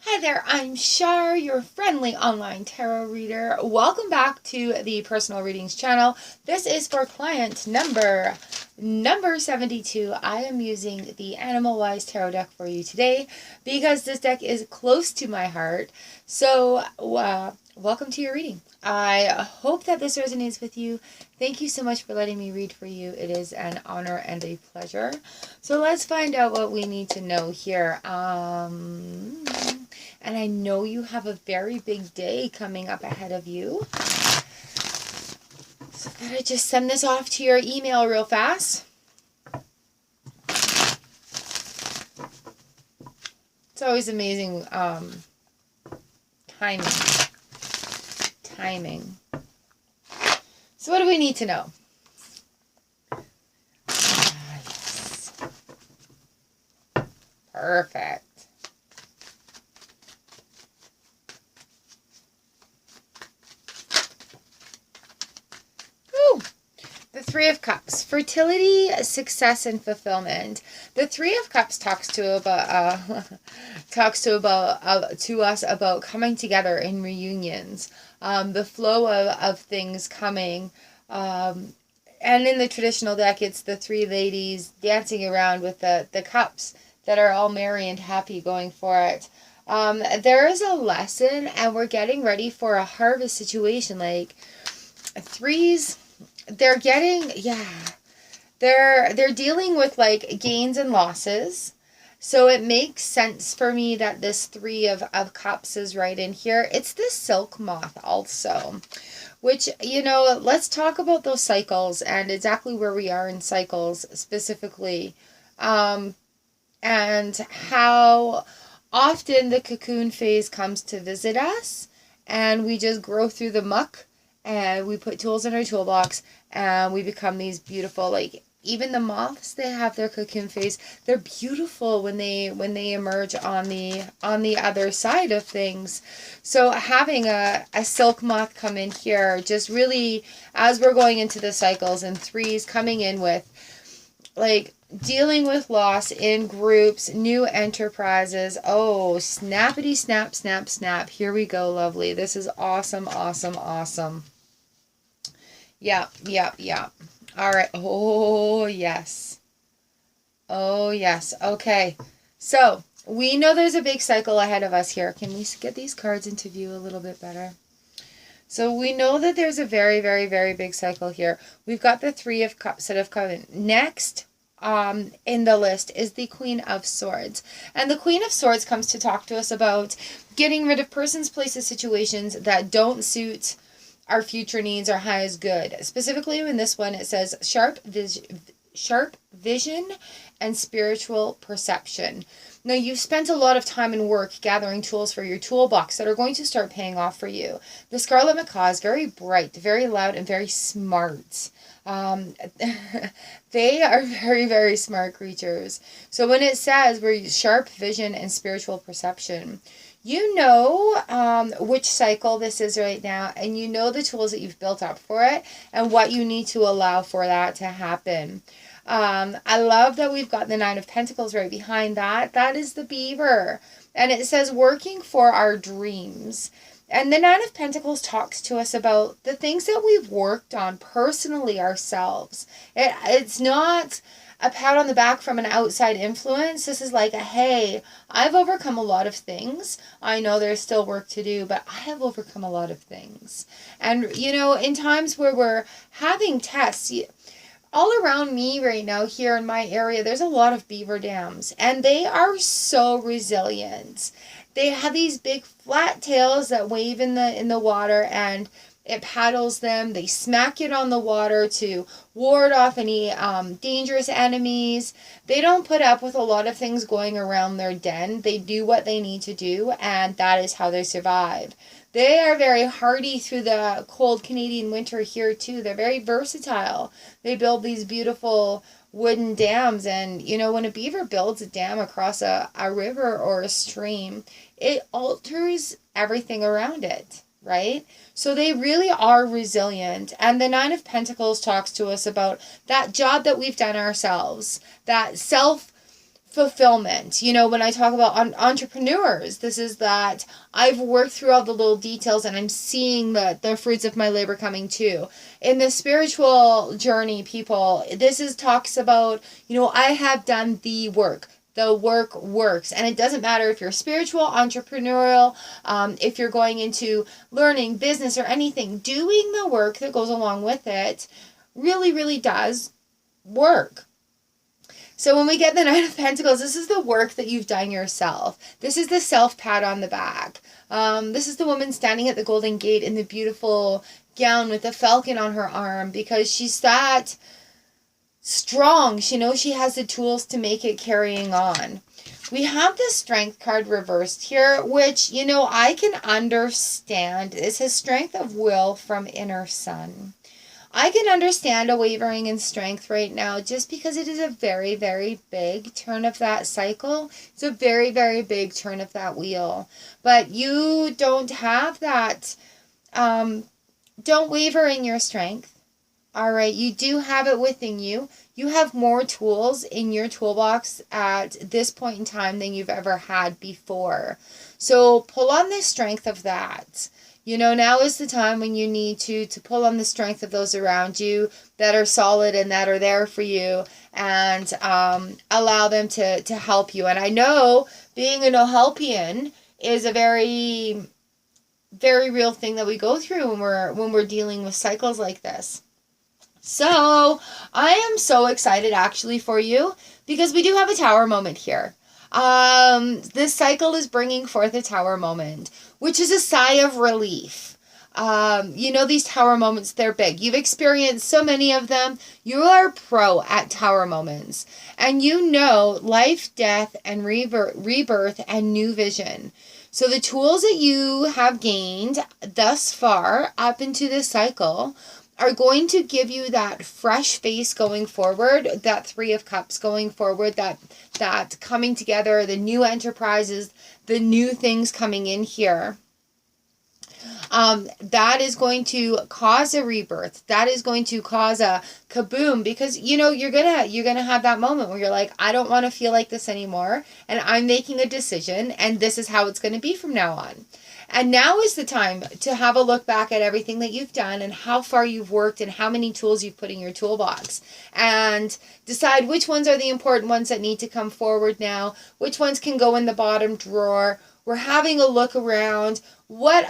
Hi there, I'm Shar, your friendly online tarot reader. Welcome back to the personal readings channel. This is for client number 72. I am using the Animal Wise Tarot deck for you today because this deck is close to my heart. So, welcome to your reading. I hope that this resonates with you. Thank you so much for letting me read for you. It is an honor and a pleasure. So let's find out what we need to know here. And I know you have a very big day coming up ahead of you. So I gotta just send this off to your email real fast. It's always amazing timing. So what do we need to know? Yes. Perfect. The Three of Cups, fertility, success, and fulfillment. The Three of Cups talks to us about coming together in reunions, the flow of things coming, and in the traditional deck, it's the three ladies dancing around with the cups that are all merry and happy going for it. There is a lesson, and we're getting ready for a harvest situation. Like threes. They're dealing with like gains and losses. So it makes sense for me that this Three of Cups is right in here. It's the silk moth also, which, let's talk about those cycles and exactly where we are in cycles specifically, and how often the cocoon phase comes to visit us and we just grow through the muck. And we put tools in our toolbox and we become these beautiful, like even the moths, they have their cocoon phase. They're beautiful when they emerge on the other side of things. So having a silk moth come in here, just really, as we're going into the cycles, and threes coming in with like dealing with loss in groups, new enterprises. Oh, snappity snap, snap, snap. Here we go, lovely. This is awesome, awesome, awesome. Yeah. All right. Oh, yes. Oh, yes. Okay. So we know there's a big cycle ahead of us here. Can we get these cards into view a little bit better? So we know that there's a very, very, very big cycle here. We've got the Three of Cups that have come in. Next in the list is the Queen of Swords. And the Queen of Swords comes to talk to us about getting rid of persons, places, situations that don't suit our future needs or highest good. Specifically in this one, it says sharp vision and spiritual perception. Now, you've spent a lot of time and work gathering tools for your toolbox that are going to start paying off for you. The Scarlet Macaw is very bright, very loud, and very smart. They are very, very smart creatures. So when it says we're sharp vision and spiritual perception, you know which cycle this is right now, and you know the tools that you've built up for it and what you need to allow for that to happen. I love that we've got the Nine of Pentacles right behind that. That is the beaver. And it says working for our dreams. And the Nine of Pentacles talks to us about the things that we've worked on personally ourselves. It's not a pat on the back from an outside influence. This is like hey, I've overcome a lot of things. I know there's still work to do, but I have overcome a lot of things. And, in times where we're having tests, all around me right now here in my area, there's a lot of beaver dams, and they are so resilient. They have these big flat tails that wave in the water, and it paddles them. They smack it on the water to ward off any dangerous enemies. They don't put up with a lot of things going around their den. They do what they need to do, and that is how they survive. They are very hardy through the cold Canadian winter here too. They're very versatile. They build these beautiful wooden dams, and when a beaver builds a dam across a river or a stream, it alters everything around it, right? So they really are resilient. And the Nine of Pentacles talks to us about that job that we've done ourselves, that self fulfillment. You know, when I talk about entrepreneurs, this is that I've worked through all the little details and I'm seeing the fruits of my labor coming too. In the spiritual journey, people, this is talks about, you know, I have done the work. The work works. And it doesn't matter if you're spiritual, entrepreneurial, if you're going into learning, business, or anything. Doing the work that goes along with it really, really does work. So when we get the Nine of Pentacles, this is the work that you've done yourself. This is the self-pat on the back. This is the woman standing at the Golden Gate in the beautiful gown with the falcon on her arm, because she's that strong. She knows she has the tools to make it, carrying on. We have the Strength card reversed here, which, you know, I can understand. It's a strength of will from inner sun. I can understand a wavering in strength right now, just because it is a very, very big turn of that cycle. It's a very, very big turn of that wheel. But you don't have that. Don't waver in your strength. All right, you do have it within you. You have more tools in your toolbox at this point in time than you've ever had before. So pull on the strength of that. You know, now is the time when you need to pull on the strength of those around you that are solid and that are there for you, and allow them to help you. And I know being a no-helpian is a very, very real thing that we go through when we're dealing with cycles like this. So I am so excited actually for you, because we do have a tower moment here. This cycle is bringing forth a tower moment, which is a sigh of relief. You know, these tower moments, they're big. You've experienced so many of them. You are pro at tower moments. And you know life, death, and rebirth and new vision. So the tools that you have gained thus far up into this cycle are going to give you that fresh face going forward, that Three of Cups going forward, that coming together, the new enterprises, the new things coming in here. That is going to cause a rebirth. That is going to cause a kaboom, because you know you're gonna have that moment where you're like, I don't want to feel like this anymore, and I'm making a decision, and this is how it's going to be from now on. And now is the time to have a look back at everything that you've done and how far you've worked and how many tools you've put in your toolbox, and decide which ones are the important ones that need to come forward now, which ones can go in the bottom drawer. We're having a look around. What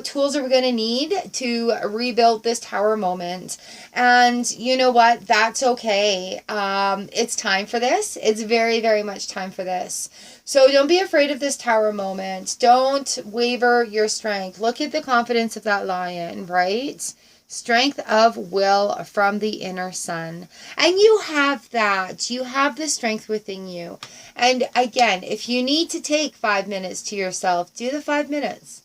tools are we going to need to rebuild this tower moment? And you know what? That's okay. It's time for this. It's very, very much time for this. So don't be afraid of this tower moment. Don't waver your strength. Look at the confidence of that lion, right? Strength of will from the inner sun. And you have that. You have the strength within you. And again, if you need to take 5 minutes to yourself, do the 5 minutes.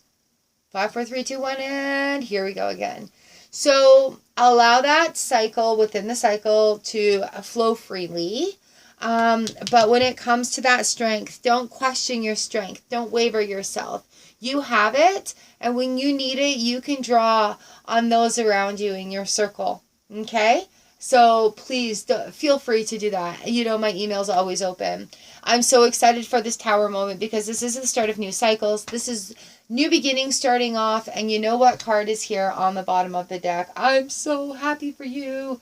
5, 4, 3, 2, 1, and here we go again. So allow that cycle within the cycle to flow freely. But when it comes to that strength, don't question your strength. Don't waver yourself. You have it, and when you need it, you can draw on those around you in your circle. Okay? So please feel free to do that. You know, my email's always open. I'm so excited for this tower moment, because this is the start of new cycles. This is new beginnings starting off, and you know what card is here on the bottom of the deck. I'm so happy for you.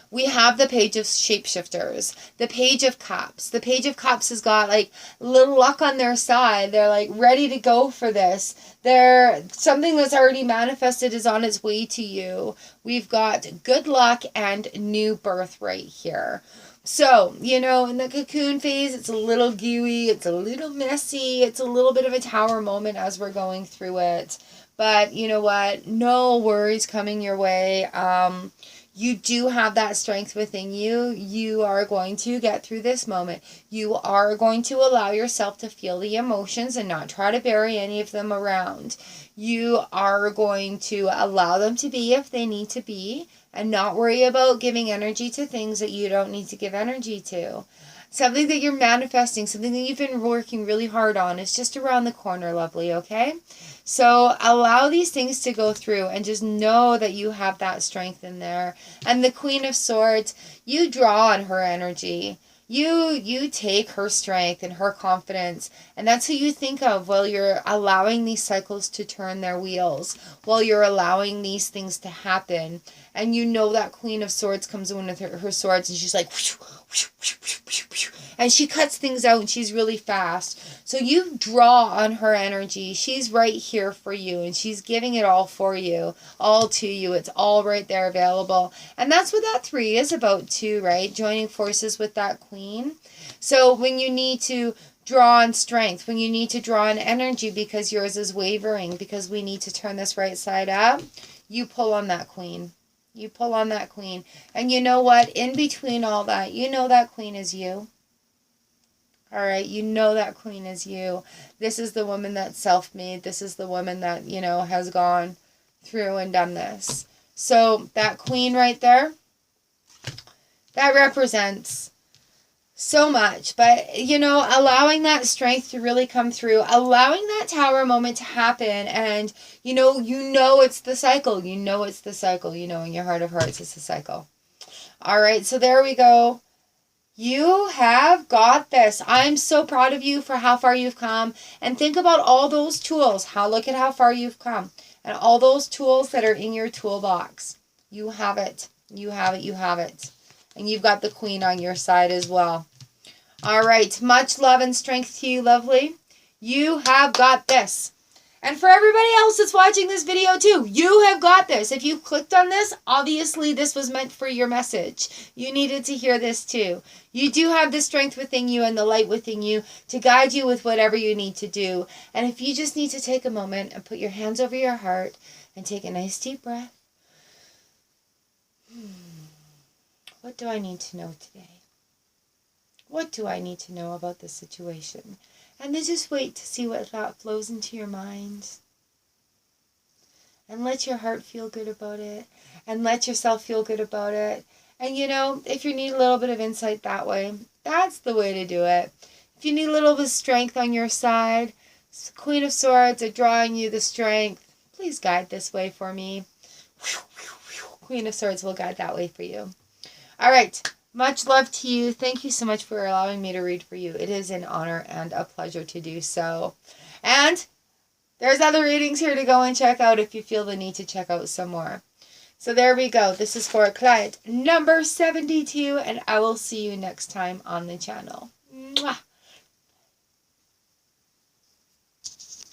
We have the Page of Shapeshifters, the Page of Cups. The Page of Cups has got like little luck on their side. They're like ready to go for this. Something that's already manifested is on its way to you. We've got good luck and new birth right here. So, you know, in the cocoon phase, it's a little gooey, it's a little messy, it's a little bit of a tower moment as we're going through it. But you know what? No worries coming your way. You do have that strength within you. You are going to get through this moment. You are going to allow yourself to feel the emotions and not try to bury any of them around. You are going to allow them to be if they need to be, and not worry about giving energy to things that you don't need to give energy to. Something that you're manifesting, something that you've been working really hard on is just around the corner, lovely, okay? So allow these things to go through and just know that you have that strength in there. And the Queen of Swords, you draw on her energy. You take her strength and her confidence, and that's who you think of while you're allowing these cycles to turn their wheels, while you're allowing these things to happen. And you know that Queen of Swords comes in with her swords, and she's like, and she cuts things out, and she's really fast. So you draw on her energy. She's right here for you, and she's giving it all for you, all to you. It's all right there available. And that's what that 3 is about too, right? Joining forces with that Queen. So when you need to draw on strength, when you need to draw on energy because yours is wavering, because we need to turn this right side up, you pull on that Queen. You pull on that Queen. And you know what? In between all that, you know that Queen is you. All right, you know that Queen is you. This is the woman that's self-made. This is the woman that, you know, has gone through and done this. So that Queen right there, that represents so much. But, you know, allowing that strength to really come through, allowing that Tower moment to happen, and, you know it's the cycle. You know it's the cycle. You know in your heart of hearts it's the cycle. All right, so there we go. You have got this. I'm so proud of you for how far you've come. And think about all those tools. Look at how far you've come. And all those tools that are in your toolbox. You have it. You have it. You have it. And you've got the Queen on your side as well. All right. Much love and strength to you, lovely. You have got this. And for everybody else that's watching this video too, you have got this. If you clicked on this, obviously this was meant for your message. You needed to hear this too. You do have the strength within you and the light within you to guide you with whatever you need to do. And if you just need to take a moment and put your hands over your heart and take a nice deep breath. What do I need to know today? What do I need to know about this situation? And then just wait to see what thought flows into your mind. And let your heart feel good about it. And let yourself feel good about it. And you know, if you need a little bit of insight that way, that's the way to do it. If you need a little bit of strength on your side, Queen of Swords are drawing you the strength. Please guide this way for me. Queen of Swords will guide that way for you. All right. Much love to you. Thank you so much for allowing me to read for you. It is an honor and a pleasure to do so. And there's other readings here to go and check out if you feel the need to check out some more. So there we go. This is for client number 72, and I will see you next time on the channel. Mwah!